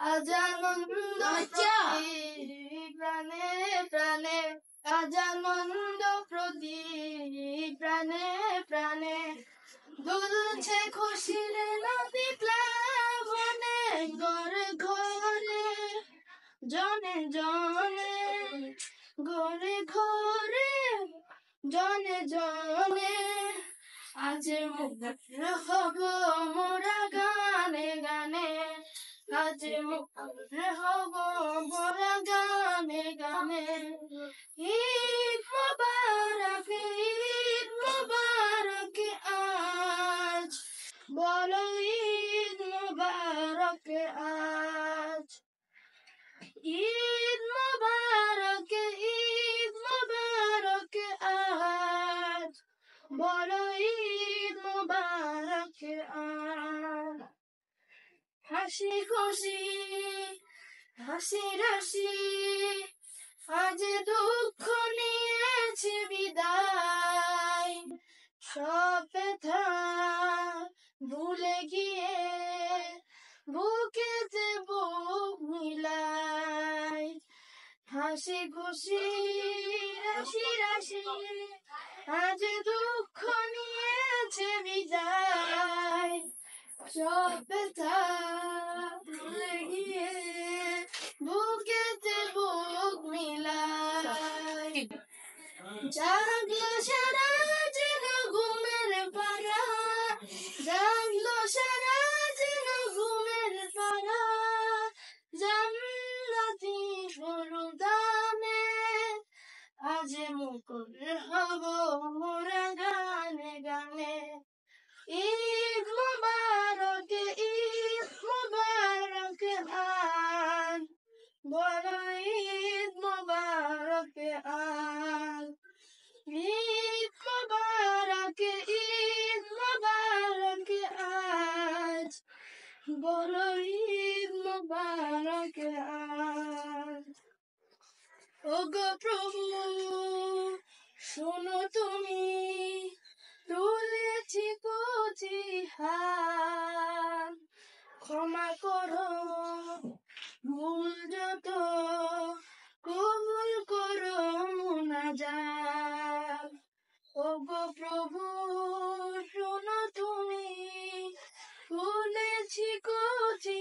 আজ আনন্দ প্রাণে প্রাণে, আজ আনন্দ প্রতি প্রাণে প্রাণে, দুলছে খুশির নদী প্লাবনে, ঘরে ঘরে জনে জনে, ঘরে ঘরে জনে জনে, আজ মুগ্ধ হব মোরা গানে গানে, আজ মুগ্ধ হব মোরা গানে গানে। ঈদ মোবারক, ঈদ মোবারক আজ, বলো ঈদ মোবারক আজ। ঈদ মোবারক, ঈদ মোবারক আজ, বলো ঈদ মোবারক আজ। হাসি খুশি হাসি রাশি, আজ দুঃখ নিয়েছে বিদায়, সব ব্যথা ভুলে গিয়ে বুকেতে বুক মিলাই। হাসি খুশি হাসি রাশি, আজ দুঃখ নিয়েছে বিদায়, সব ব্যথা ভুলে গিয়ে বুকেতে বুক মিলাই। জাগলো সারা যেন ঘুমের পাড়া, জাগলো সারা যেন ঘুমের পাড়া, জান্নাতি ফুলদানে, আজ মুকুল হব মোরা গানে গানে। ঈদ মোবারক, ঈদ মোবারক আজ, বলো ঈদ মোবারক আজ। ঈদ মোবারক, ঈদ মোবারক আজ, বলো ঈদ মোবারক আজ। ওগো প্রভু শোনো তুমি, তুলেছি কচি হাত, ক্ষমা করো ভুল যত, কবুল করো মুনাজাত। ওগো প্রভু শোনো তুমি, তুলেছি কচি